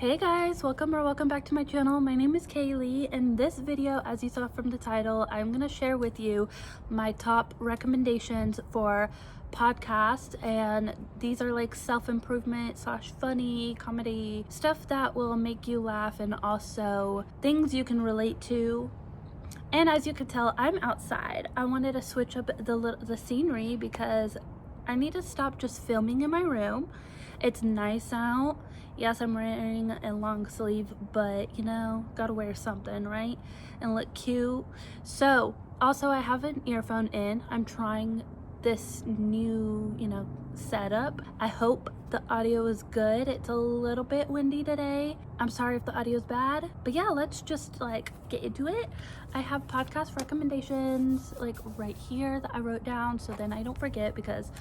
Hey guys, welcome back to my channel. My name is Kaylee. In this video, as you saw from the title, I'm gonna share with you my top recommendations for podcasts, and these are like self-improvement / funny comedy stuff that will make you laugh and also things you can relate to. And as you can tell, I'm outside. I wanted to switch up the scenery because I need to stop just filming in my room. It's nice out. Yes, I'm wearing a long sleeve, but you know, gotta wear something, right? And look cute. So, also I have an earphone in. I'm trying this new, setup. I hope the audio is good. It's a little bit windy today. I'm sorry if the audio is bad, but yeah, let's just get into it. I have podcast recommendations right here that I wrote down so then I don't forget, because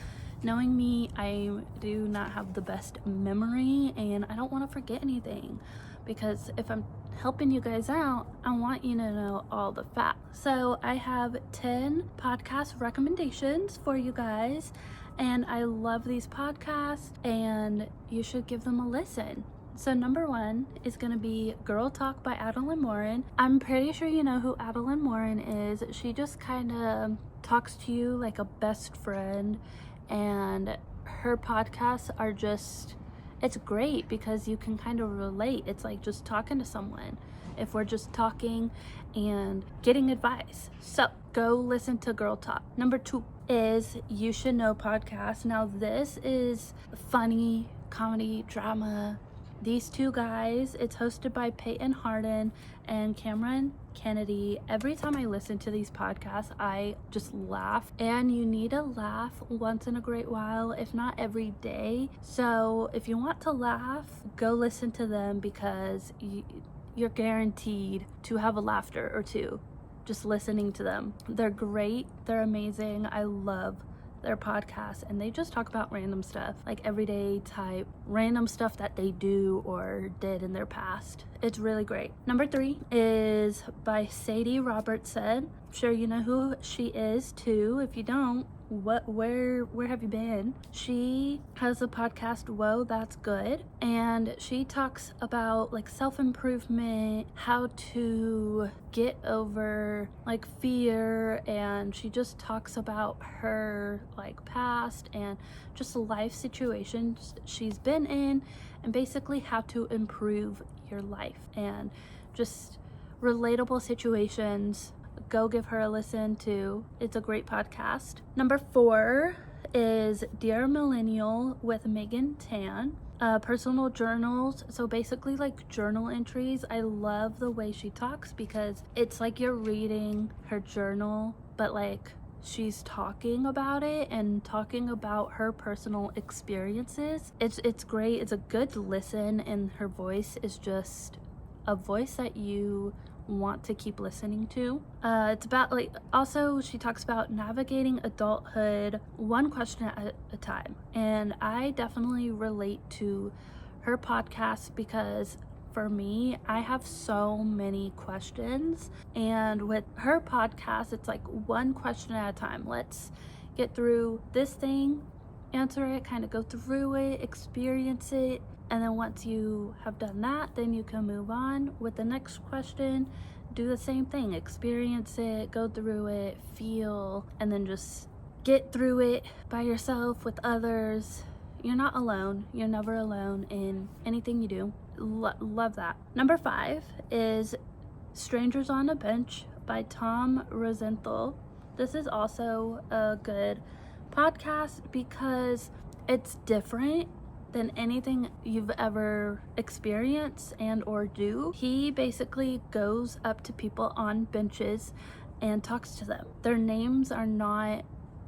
knowing me, I do not have the best memory and I don't want to forget anything, because if I'm helping you guys out, I want you to know all the facts. So I have 10 podcast recommendations for you guys, and I love these podcasts and you should give them a listen. So number 1 is going to be Girl Talk by Adeline Morin. I'm pretty sure you know who Adeline Morin is. She just kind of talks to you like a best friend, and her podcasts are it's great because you can kind of relate. It's like just talking to someone if we're just talking and getting advice. So go listen to Girl Talk. Number 2 is You Should Know podcast. Now this is funny comedy drama. These two guys, it's hosted by Peyton Hardin and Cameron Kennedy. Every time I listen to these podcasts, I just laugh, and you need to laugh once in a great while, if not every day. So if you want to laugh, go listen to them, because you're guaranteed to have a laughter or two just listening to them. They're great. They're amazing. I love their podcast, and they just talk about random stuff, like everyday type random stuff that they do or did in their past. It's really great. Number 3 is by Sadie Robertson. I'm sure you know who she is too. If you don't, where have you been? She has a podcast, Whoa, That's Good, and she talks about self-improvement, how to get over fear, and she just talks about her past and just life situations she's been in, and basically how to improve your life and just relatable situations. Go give her a listen too. It's a great podcast. Number 4 is Dear Millennial with Megan Tan. Personal journals, so basically journal entries. I love the way she talks, because it's like you're reading her journal, but she's talking about it and talking about her personal experiences. It's great. It's a good listen, and her voice is just a voice that you want to keep listening to. It's about also she talks about navigating adulthood one question at a time, and I definitely relate to her podcast, because for me, I have so many questions, and with her podcast, it's one question at a time. Let's get through this thing, answer it, kind of go through it, experience it, and then once you have done that, then you can move on with the next question. Do the same thing, experience it, go through it, feel, and then just get through it by yourself, with others. You're not alone. You're never alone in anything you do. Love that. Number 5 is Strangers on a Bench by Tom Rosenthal. This is also a good podcast because it's different than anything you've ever experienced and or do. He basically goes up to people on benches and talks to them. Their names are not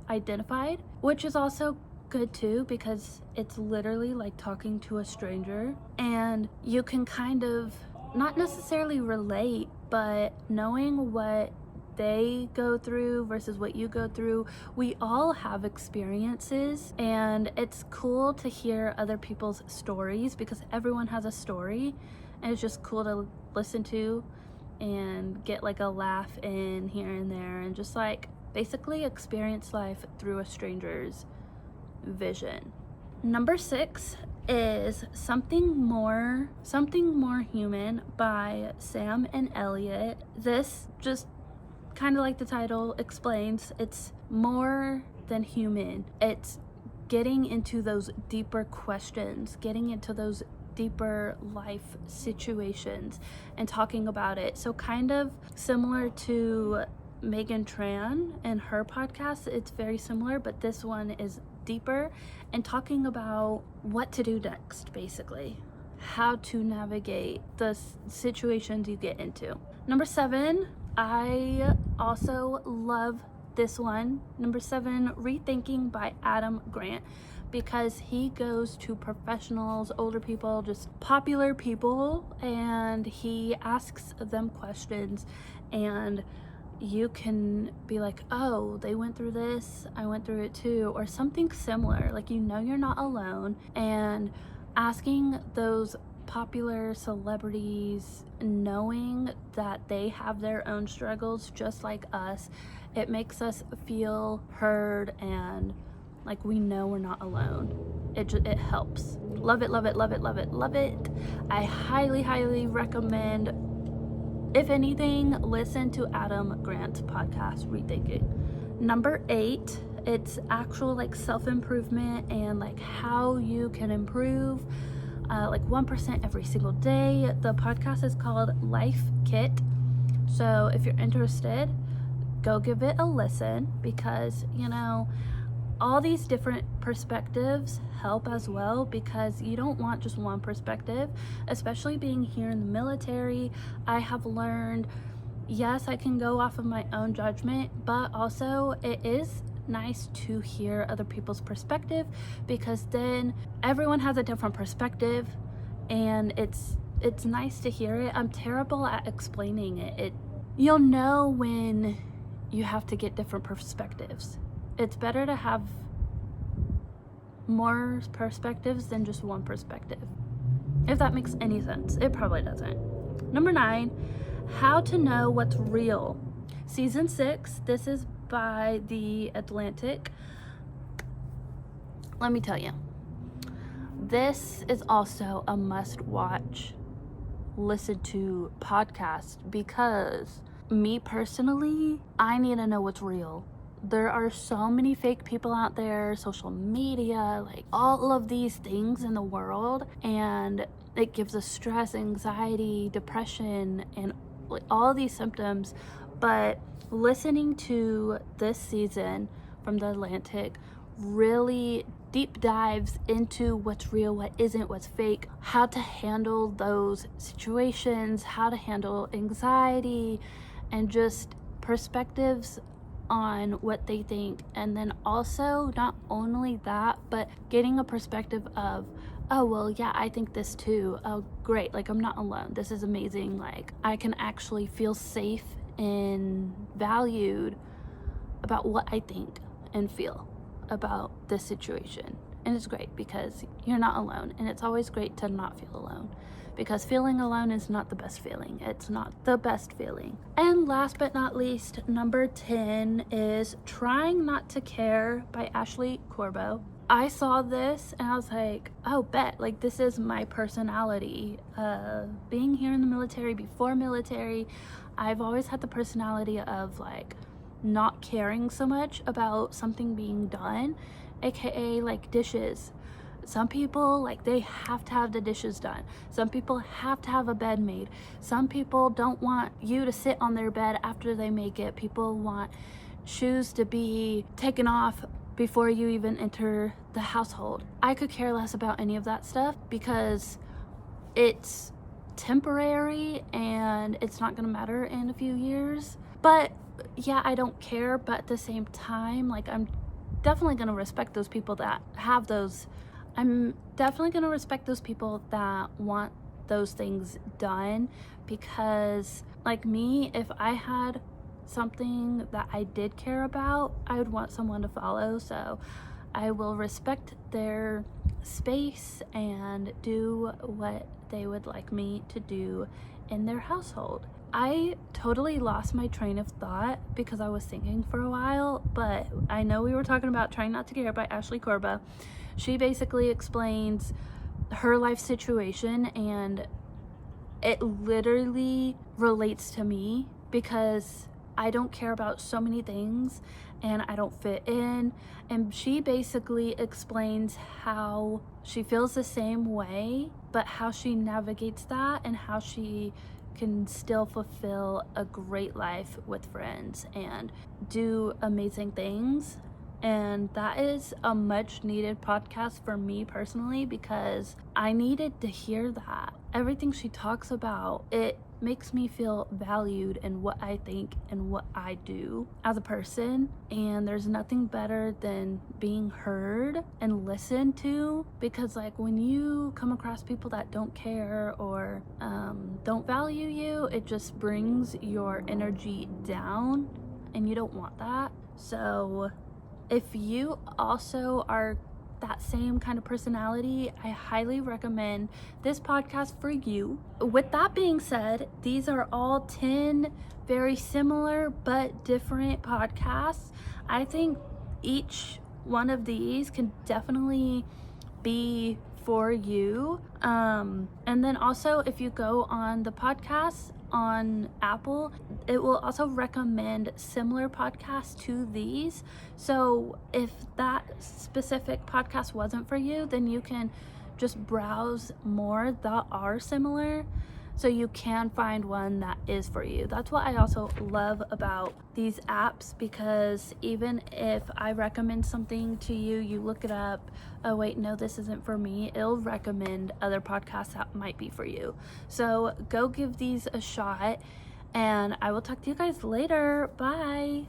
identified, which is also good too, because it's literally like talking to a stranger, and you can kind of not necessarily relate, but knowing what they go through versus what you go through, we all have experiences, and it's cool to hear other people's stories, because everyone has a story, and it's just cool to listen to and get a laugh in here and there, and just basically experience life through a stranger's vision. Number 6 is Something More Human by Sam and Elliot. This, just kind of like the title explains, it's more than human. It's getting into those deeper questions, getting into those deeper life situations and talking about it. So kind of similar to Megan Tran and her podcast, it's very similar, but this one is deeper and talking about what to do next, basically how to navigate the situations you get into. Number 7, I also love this one. Number 7, Rethinking by Adam Grant, because he goes to professionals, older people, just popular people, and he asks them questions, and you can be like, oh, they went through this, I went through it too, or something similar. Like, you know, you're not alone. And asking those popular celebrities, knowing that they have their own struggles just like us, it makes us feel heard and like we know we're not alone. It helps. Love it, love it, love it, love it, love it. I highly recommend, if anything, listen to Adam Grant's podcast, Rethinking. Number 8, it's actual like self-improvement and like how you can improve like 1% every single day. The podcast is called Life Kit. So if you're interested, go give it a listen, because, you know, all these different perspectives help as well, because you don't want just one perspective, especially being here in the military. I have learned, yes, I can go off of my own judgment, but also it is nice to hear other people's perspective, because then everyone has a different perspective and it's nice to hear it. I'm terrible at explaining it. You'll know when you have to get different perspectives. It's better to have more perspectives than just one perspective, if that makes any sense. It probably doesn't. Number 9, How to Know What's Real, season 6. This is by The Atlantic. Let me tell you, this is also a must watch, listen to podcast, because me personally, I need to know what's real. There are so many fake people out there, social media, like all of these things in the world, and it gives us stress, anxiety, depression, and like all these symptoms. But listening to this season from The Atlantic really deep dives into what's real, what isn't, what's fake, how to handle those situations, how to handle anxiety, and just perspectives on what they think. And then also, not only that, but getting a perspective of, oh, well, yeah, I think this too. Oh, great. Like, I'm not alone. This is amazing. Like, I can actually feel safe and valued about what I think and feel about this situation. And it's great because you're not alone. And it's always great to not feel alone, because feeling alone is not the best feeling. It's not the best feeling. And last but not least, number 10 is Trying Not to Care by Ashley Corbo. I saw this and I was like, oh, bet, like, this is my personality. Being here in the military, before military, I've always had the personality of like not caring so much about something being done, aka like dishes. Some people, like, they have to have the dishes done. Some people have to have a bed made. Some people don't want you to sit on their bed after they make it. People want shoes to be taken off before you even enter the household. I could care less about any of that stuff, because it's temporary and it's not gonna matter in a few years. But yeah, I don't care, but at the same time, like, I'm definitely gonna respect those people that have those. I'm definitely gonna respect those people that want those things done, because like me, if I had something that I did care about, I would want someone to follow. So I will respect their space and do what they would like me to do in their household. I totally lost my train of thought because I was thinking for a while, but I know we were talking about Trying Not to Care by Ashley Corbo. She basically explains her life situation, and it literally relates to me because I don't care about so many things and I don't fit in. And she basically explains how she feels the same way, but how she navigates that and how she can still fulfill a great life with friends and do amazing things. And that is a much needed podcast for me personally, because I needed to hear that. Everything she talks about, it makes me feel valued in what I think and what I do as a person. And there's nothing better than being heard and listened to, because like when you come across people that don't care or don't value you, it just brings your energy down, and you don't want that. So if you also are that same kind of personality, I highly recommend this podcast for you. With that being said, these are all 10 very similar but different podcasts. I think each one of these can definitely be for you. And then also, if you go on the podcast on Apple, it will also recommend similar podcasts to these. So if that specific podcast wasn't for you, then you can just browse more that are similar, so you can find one that is for you. That's what I also love about these apps, because even if I recommend something to you, you look it up, oh wait, no, this isn't for me, it'll recommend other podcasts that might be for you. So go give these a shot, and I will talk to you guys later. Bye.